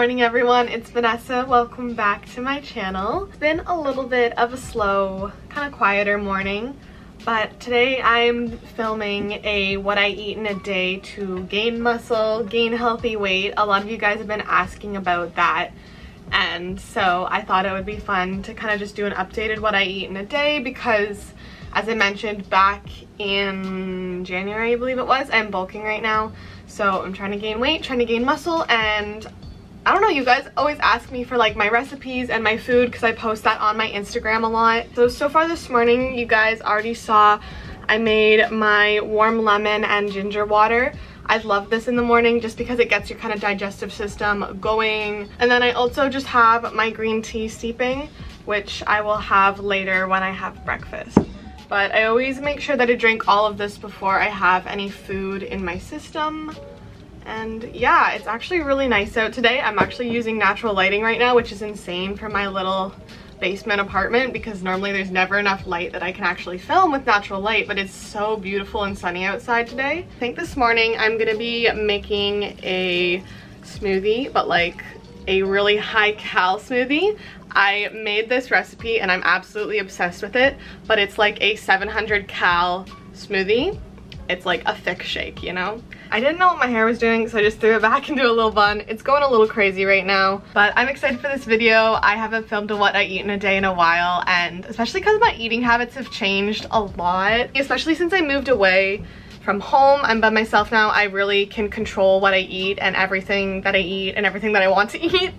morning everyone, it's Vanessa. Welcome back to my channel. It's been a little bit of a slow, kind of quieter morning, but today I'm filming a what I eat in a day to gain muscle, gain healthy weight. A lot of you guys have been asking about that, and so I thought it would be fun to kind of just do an updated what I eat in a day because, as I mentioned back in January, I believe it was, I'm bulking right now. So I'm trying to gain weight, trying to gain muscle, and I don't know, you guys always ask me for like my recipes and my food because I post that on my Instagram a lot. So far this morning, you guys already saw I made my warm lemon and ginger water. I love this in the morning just because it gets your kind of digestive system going. And then I also just have my green tea steeping, which I will have later when I have breakfast. But I always make sure that I drink all of this before I have any food in my system. And yeah, it's actually really nice out today. I'm actually using natural lighting right now, which is insane for my little basement apartment because normally there's never enough light that I can actually film with natural light, but it's so beautiful and sunny outside today. I think this morning I'm gonna be making a smoothie, but like a really high cal smoothie. I made this recipe and I'm absolutely obsessed with it, but it's like a 700 cal smoothie. It's like a thick shake, you know? I didn't know what my hair was doing, so I just threw it back into a little bun. It's going a little crazy right now, but I'm excited for this video. I haven't filmed a what I eat in a day in a while, and especially because my eating habits have changed a lot, especially since I moved away from home. I'm by myself now. I really can control what I eat and everything that I eat and everything that I want to eat.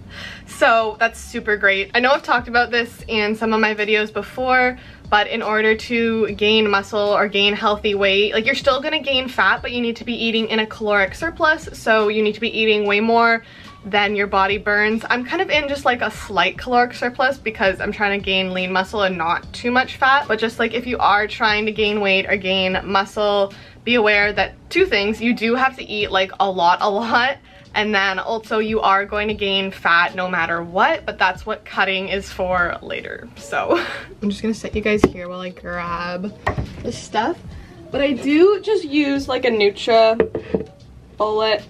So that's super great. I know I've talked about this in some of my videos before, but in order to gain muscle or gain healthy weight, like you're still gonna gain fat, but you need to be eating in a caloric surplus. So you need to be eating way more than your body burns. I'm kind of in just like a slight caloric surplus because I'm trying to gain lean muscle and not too much fat. But just like if you are trying to gain weight or gain muscle, be aware that two things: you do have to eat like a lot, and then also you are going to gain fat no matter what, but that's what cutting is for later. So I'm just gonna set you guys here while I grab this stuff. But I do just use like a NutriBullet.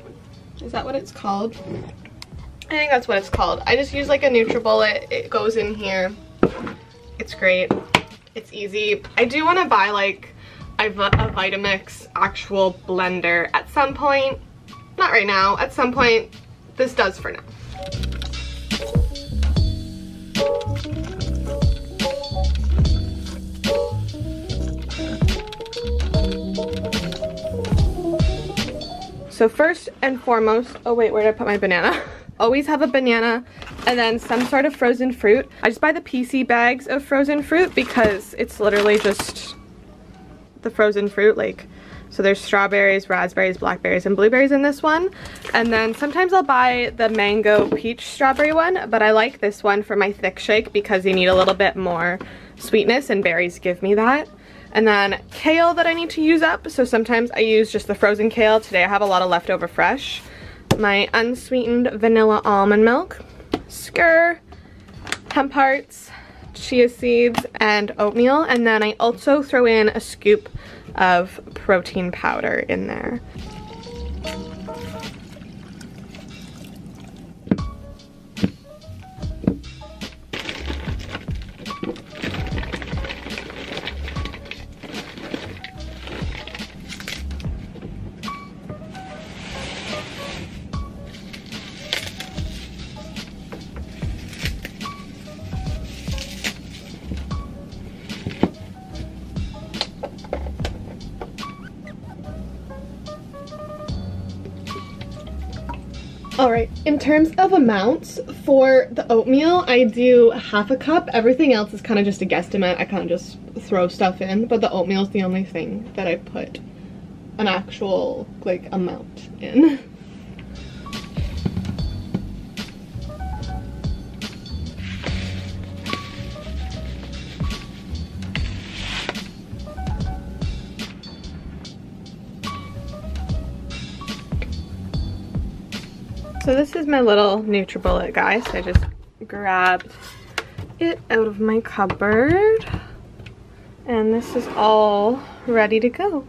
Is that what it's called? I think that's what it's called. I just use like a NutriBullet. It goes in here. It's great. It's easy. I do want to buy like a Vitamix actual blender at some point. Not right now. At some point. This does for now. So first and foremost, oh wait, where did I put my banana? Always have a banana and then some sort of frozen fruit. I just buy the PC bags of frozen fruit because it's literally just the frozen fruit. Like, so there's strawberries, raspberries, blackberries, and blueberries in this one. And then sometimes I'll buy the mango peach strawberry one, but I like this one for my thick shake because you need a little bit more sweetness and berries give me that. And then kale that I need to use up, so sometimes I use just the frozen kale. Today I have a lot of leftover fresh. My unsweetened vanilla almond milk, skyr, hemp hearts, chia seeds, and oatmeal. And then I also throw in a scoop of protein powder in there. Alright, in terms of amounts, for the oatmeal, I do half a cup. Everything else is kind of just a guesstimate. I kind of just throw stuff in, but the oatmeal is the only thing that I put an actual, like, amount in. So this is my little NutriBullet, guys. I just grabbed it out of my cupboard. And this is all ready to go.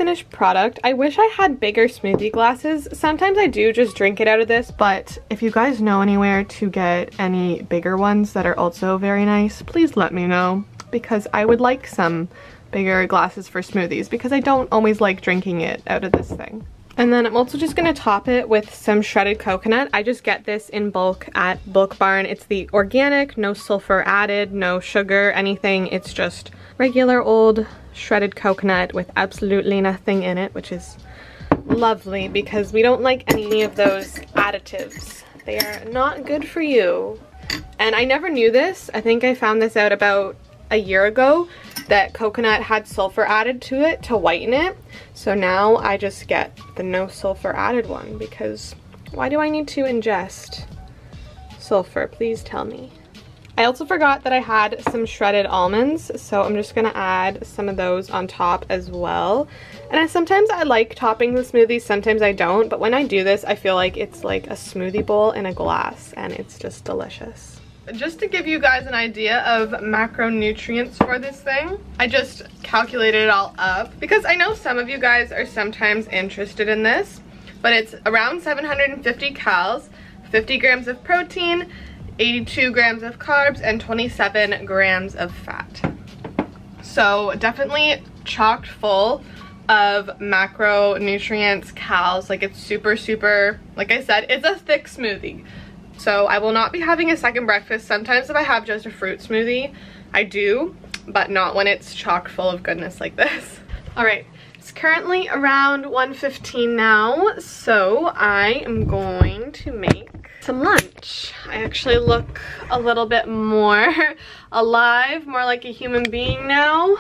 finished product. I wish I had bigger smoothie glasses. Sometimes I do just drink it out of this, but if you guys know anywhere to get any bigger ones that are also very nice, please let me know, because I would like some bigger glasses for smoothies because I don't always like drinking it out of this thing. And then I'm also just gonna top it with some shredded coconut. I just get this in bulk at Bulk Barn. It's the organic, no sulfur added, no sugar, anything. It's just regular old shredded coconut with absolutely nothing in it, which is lovely because we don't like any of those additives. They are not good for you. And I never knew this. I think I found this out about a year ago, that coconut had sulfur added to it to whiten it. So now I just get the no sulfur added one, because why do I need to ingest sulfur? Please tell me. I also forgot that I had some shredded almonds, so I'm just gonna add some of those on top as well. And sometimes I like topping the smoothies, sometimes I don't, but when I do this, I feel like it's like a smoothie bowl in a glass, and it's just delicious. Just to give you guys an idea of macronutrients for this thing, I just calculated it all up because I know some of you guys are sometimes interested in this, but it's around 750 calories, 50 grams of protein, 82 grams of carbs, and 27 grams of fat. So definitely chock full of macronutrients, calories. Like, it's super, like I said, it's a thick smoothie. So I will not be having a second breakfast. Sometimes if I have just a fruit smoothie, I do, but not when it's chock full of goodness like this. All right, it's currently around 1:15 now, so I am going to make some lunch. I actually look a little bit more alive, more like a human being now.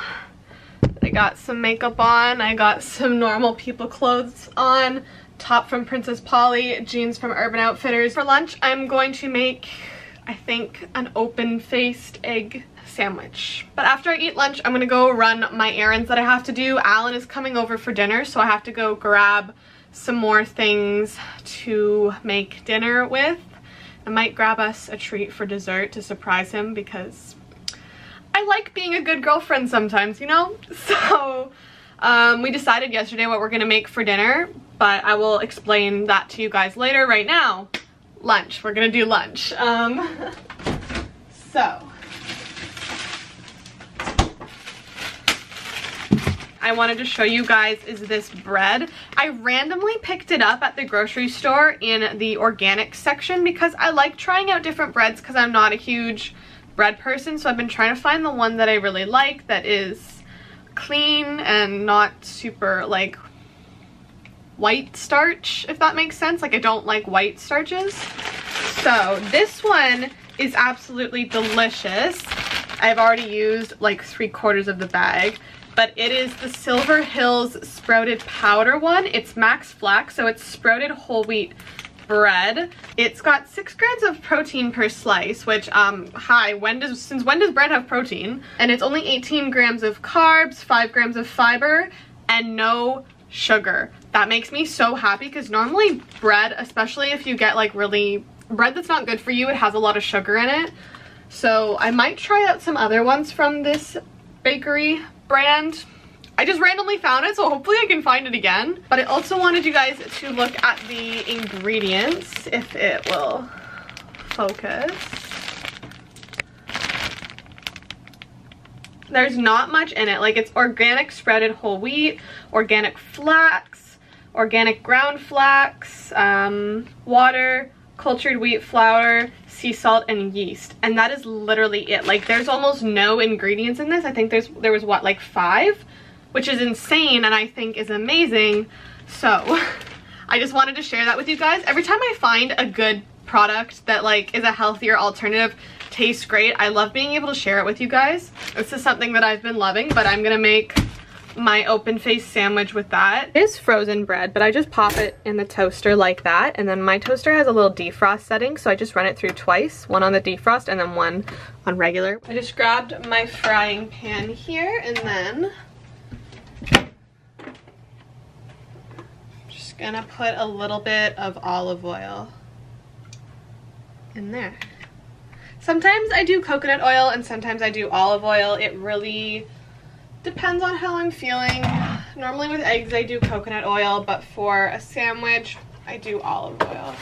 I got some makeup on, I got some normal people clothes on, top from Princess Polly, jeans from Urban Outfitters. For lunch, I'm going to make, I think, an open-faced egg sandwich. But after I eat lunch, I'm gonna go run my errands that I have to do. Alan is coming over for dinner, so I have to go grab some more things to make dinner with. I might grab us a treat for dessert to surprise him because I like being a good girlfriend sometimes, you know? So we decided yesterday what we're gonna make for dinner, but I will explain that to you guys later. Right now, lunch. We're gonna do lunch. So I wanted to show you guys is this bread. I randomly picked it up at the grocery store in the organic section because I like trying out different breads because I'm not a huge bread person. So I've been trying to find the one that I really like that is clean and not super like white starch, if that makes sense. Like, I don't like white starches. So this one is absolutely delicious. I've already used like 3/4 of the bag, but it is the Silver Hills sprouted powder one. It's max flax, so it's sprouted whole wheat bread. It's got 6 grams of protein per slice, which since when does bread have protein? And it's only 18 grams of carbs, 5 grams of fiber, and no sugar. That makes me so happy because normally bread, especially if you get like really bread that's not good for you, it has a lot of sugar in it. So I might try out some other ones from this bakery brand. I just randomly found it, so hopefully I can find it again. But I also wanted you guys to look at the ingredients, if it will focus. There's not much in it. Like, it's organic sprouted whole wheat, organic flax, organic ground flax, water, cultured wheat flour, sea salt, and yeast. And that is literally it. Like, there's almost no ingredients in this. I think there was what, like 5? Which is insane and I think is amazing. So I just wanted to share that with you guys. Every time I find a good product that like is a healthier alternative, tastes great, I love being able to share it with you guys. This is something that I've been loving, but I'm gonna make my open-faced sandwich with that. It is frozen bread, but I just pop it in the toaster like that, and then my toaster has a little defrost setting, so I just run it through twice, one on the defrost and then one on regular. I just grabbed my frying pan here, and then just gonna put a little bit of olive oil in there. Sometimes I do coconut oil and sometimes I do olive oil. It really depends on how I'm feeling. Normally with eggs I do coconut oil, but for a sandwich I do olive oil.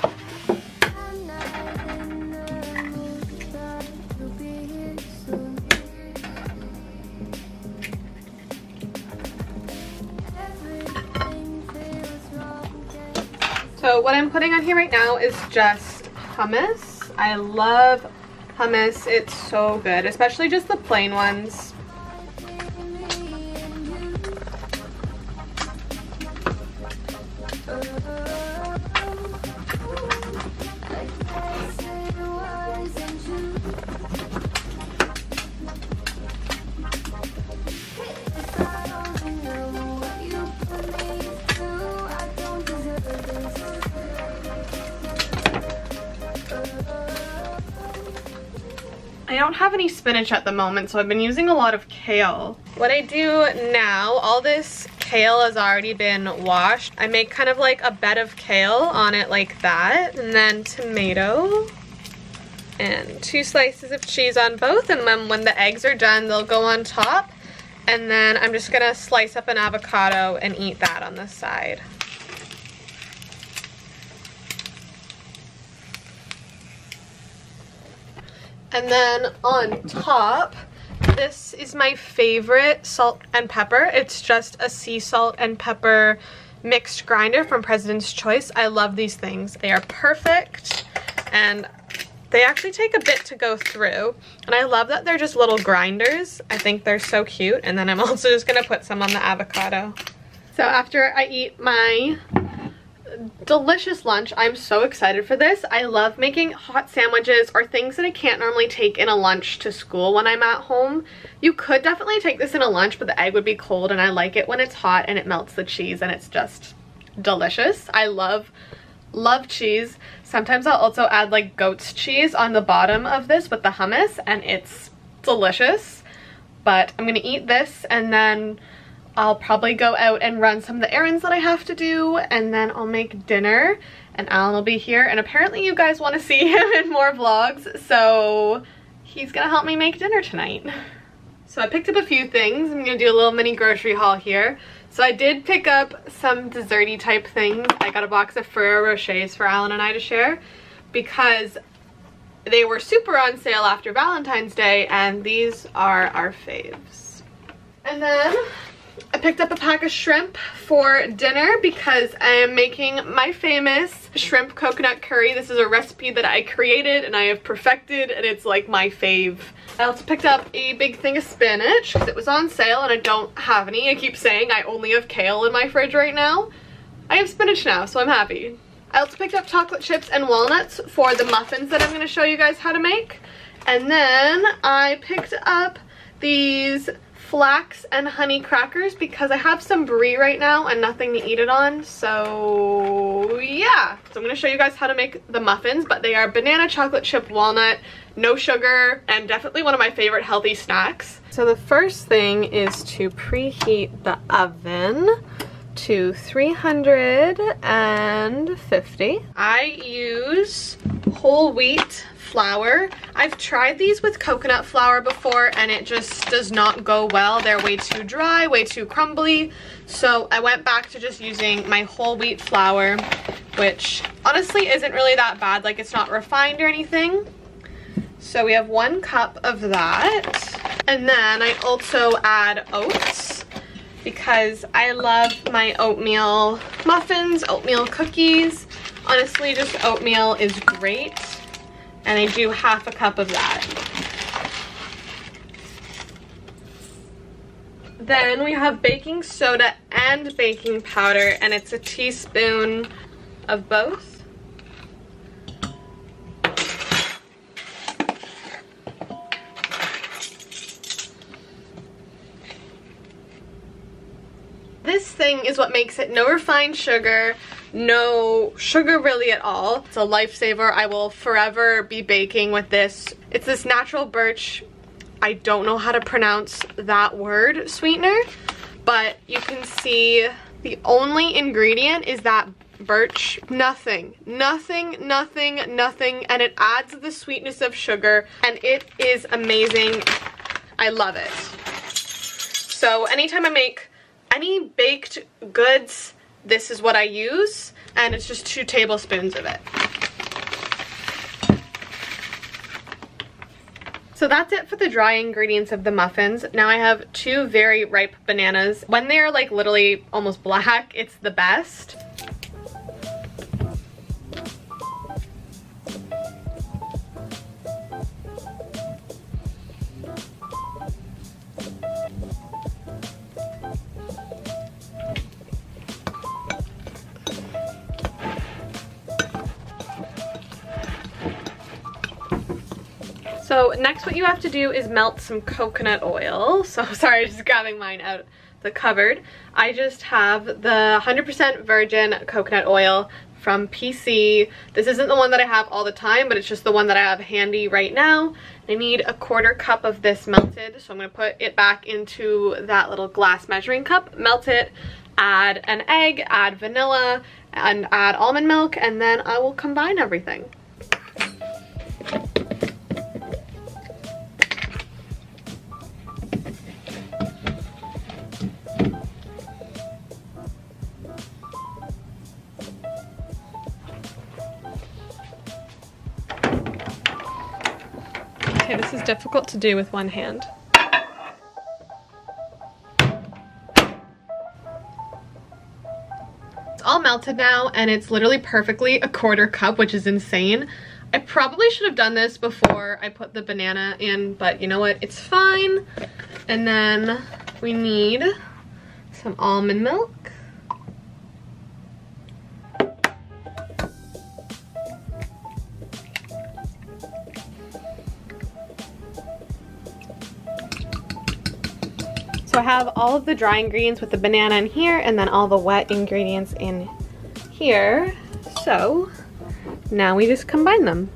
So what I'm putting on here right now is just hummus. I love hummus. It's so good, especially just the plain ones. I don't have any spinach at the moment, so I've been using a lot of kale. What I do now, all this kale has already been washed. I make kind of like a bed of kale on it like that, and then tomato, and 2 slices of cheese on both, and then when the eggs are done, they'll go on top. And then I'm just gonna slice up an avocado and eat that on the side. And then on top, this is my favorite salt and pepper. It's just a sea salt and pepper mixed grinder from President's Choice. I love these things. They are perfect, and they actually take a bit to go through. And I love that they're just little grinders. I think they're so cute. And then I'm also just gonna put some on the avocado. So after I eat my delicious lunch, I'm so excited for this. I love making hot sandwiches or things that I can't normally take in a lunch to school when I'm at home. You could definitely take this in a lunch, but the egg would be cold, and I like it when it's hot and it melts the cheese, and it's just delicious. I love cheese. Sometimes I'll also add like goat's cheese on the bottom of this with the hummus, and it's delicious. But I'm gonna eat this, and then I'll probably go out and run some of the errands that I have to do, and then I'll make dinner, and Alan will be here, and apparently you guys want to see him in more vlogs, so he's gonna help me make dinner tonight. So I picked up a few things. I'm gonna do a little mini grocery haul here. So I did pick up some desserty type things. I got a box of Ferrero Rochers for Alan and I to share because they were super on sale after Valentine's Day, and these are our faves. And then I picked up a pack of shrimp for dinner because I am making my famous shrimp coconut curry. This is a recipe that I created and I have perfected, and it's like my fave. I also picked up a big thing of spinach because it was on sale and I don't have any. I keep saying I only have kale in my fridge right now. I have spinach now, so I'm happy. I also picked up chocolate chips and walnuts for the muffins that I'm going to show you guys how to make. And then I picked up these flax and honey crackers because I have some brie right now and nothing to eat it on, so yeah. So I'm going to show you guys how to make the muffins, but they are banana chocolate chip walnut, no sugar, and definitely one of my favorite healthy snacks. So the first thing is to preheat the oven to 350. I use whole wheat flour. I've tried these with coconut flour before and it just does not go well. They're way too dry, way too crumbly. So I went back to just using my whole wheat flour, which honestly isn't really that bad. Like, it's not refined or anything. So we have 1 cup of that. And then I also add oats because I love my oatmeal muffins, oatmeal cookies. Honestly, just oatmeal is great. And I do 1/2 cup of that. Then we have baking soda and baking powder, and it's a teaspoon of both. This thing is what makes it no refined sugar, no sugar really at all. It's a lifesaver. I will forever be baking with this. It's this natural birch, I don't know how to pronounce that word, sweetener, but you can see the only ingredient is that birch. Nothing, and it adds the sweetness of sugar, and it is amazing. I love it. So anytime I make any baked goods, this is what I use, and it's just 2 tablespoons of it. So that's it for the dry ingredients of the muffins. Now I have 2 very ripe bananas. When they're like literally almost black, it's the best. So next what you have to do is melt some coconut oil. So sorry, just grabbing mine out the cupboard. I just have the 100% virgin coconut oil from PC. This isn't the one that I have all the time, but it's just the one that I have handy right now. I need a 1/4 cup of this melted, so I'm gonna put it back into that little glass measuring cup, melt it, add an egg, add vanilla, and add almond milk, and then I will combine everything. Okay, this is difficult to do with one hand. It's all melted now, and it's literally perfectly a 1/4 cup, which is insane. I probably should have done this before I put the banana in, but you know what? It's fine. And then we need some almond milk. So I have all of the dry ingredients with the banana in here and then all the wet ingredients in here. So now we just combine them.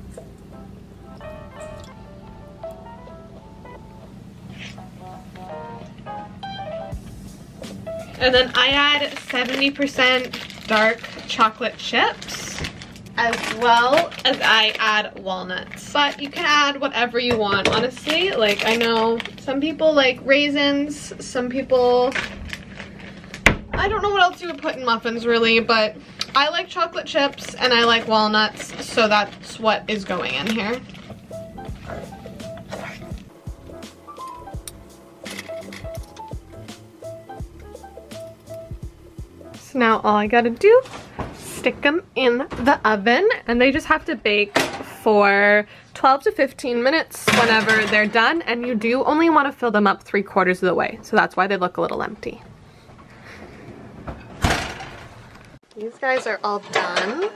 And then I add 70% dark chocolate chips, as well as I add walnuts. But you can add whatever you want, honestly. Like, I know some people like raisins, some people, I don't know what else you would put in muffins really, but I like chocolate chips and I like walnuts, so that's what is going in here. So now all I gotta do, stick them in the oven, and they just have to bake for 12 to 15 minutes whenever they're done, and you do only want to fill them up 3/4 of the way, so that's why they look a little empty. These guys are all done.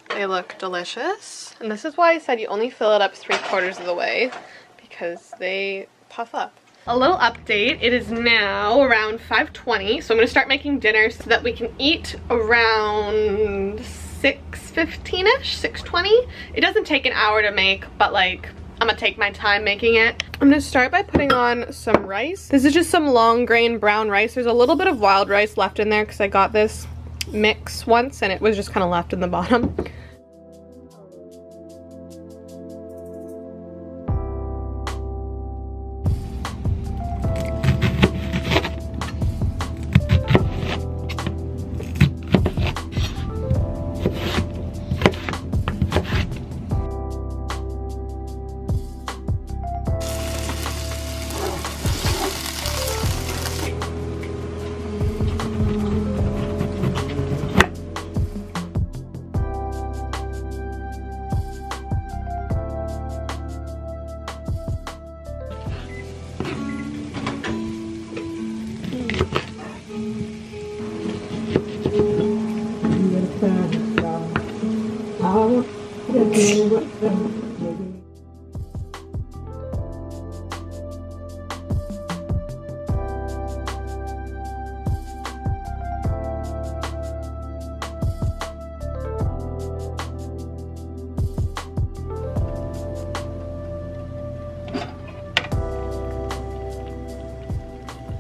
They look delicious, and this is why I said you only fill it up 3/4 of the way, because they puff up. A little update, it is now around 5:20, so I'm gonna start making dinner so that we can eat around 6:15-ish, 6:20. It doesn't take an hour to make, but like, I'm gonna take my time making it. I'm gonna start by putting on some rice. This is just some long grain brown rice. There's a little bit of wild rice left in there because I got this mix once and it was just kind of left in the bottom.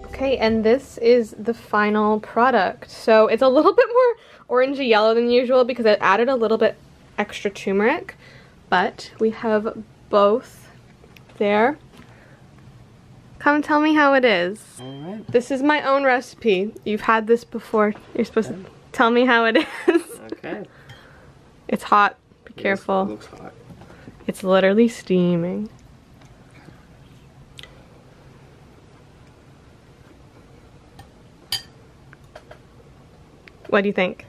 Okay, and this is the final product. So it's a little bit more orangey yellow than usual because I added a little bit extra turmeric, but we have both there. Come tell me how it is. Alright. This is my own recipe. You've had this before. You're supposed to tell me how it is. Okay. It's hot. Be careful. It looks hot. It's literally steaming. What do you think?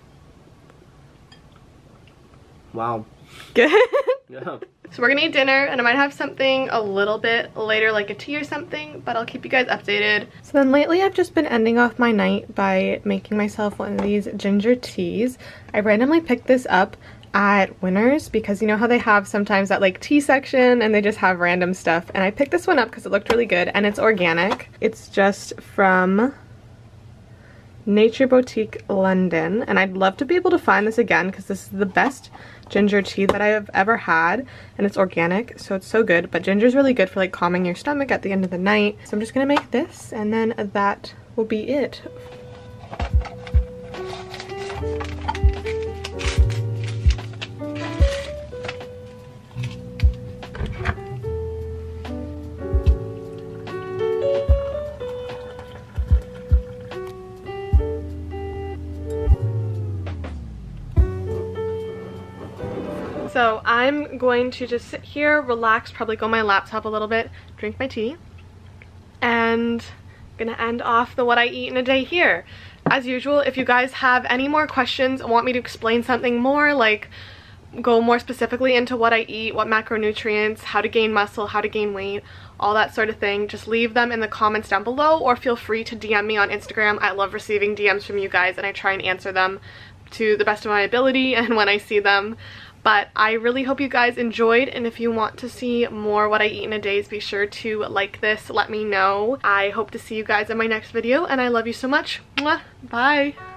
Wow. Good? Yeah. So we're gonna eat dinner, and I might have something a little bit later, like a tea or something, but I'll keep you guys updated. So then lately I've just been ending off my night by making myself one of these ginger teas. I randomly picked this up at Winners because you know how they have sometimes that like tea section and they just have random stuff, and I picked this one up because it looked really good and it's organic. It's just from Nature Boutique London, and I'd love to be able to find this again because this is the best ginger tea that I have ever had, and it's organic, so it's so good. But ginger is really good for like calming your stomach at the end of the night. So I'm just gonna make this, and then that will be it. So I'm going to just sit here, relax, probably go on my laptop a little bit, drink my tea, and I'm gonna end off the what I eat in a day here. As usual, if you guys have any more questions, want me to explain something more, like go more specifically into what I eat, what macronutrients, how to gain muscle, how to gain weight, all that sort of thing, just leave them in the comments down below, or feel free to DM me on Instagram. I love receiving DMs from you guys, and I try and answer them to the best of my ability and when I see them. But I really hope you guys enjoyed, and if you want to see more what I eat in a day, be sure to like this, let me know. I hope to see you guys in my next video, and I love you so much. Mwah. Bye!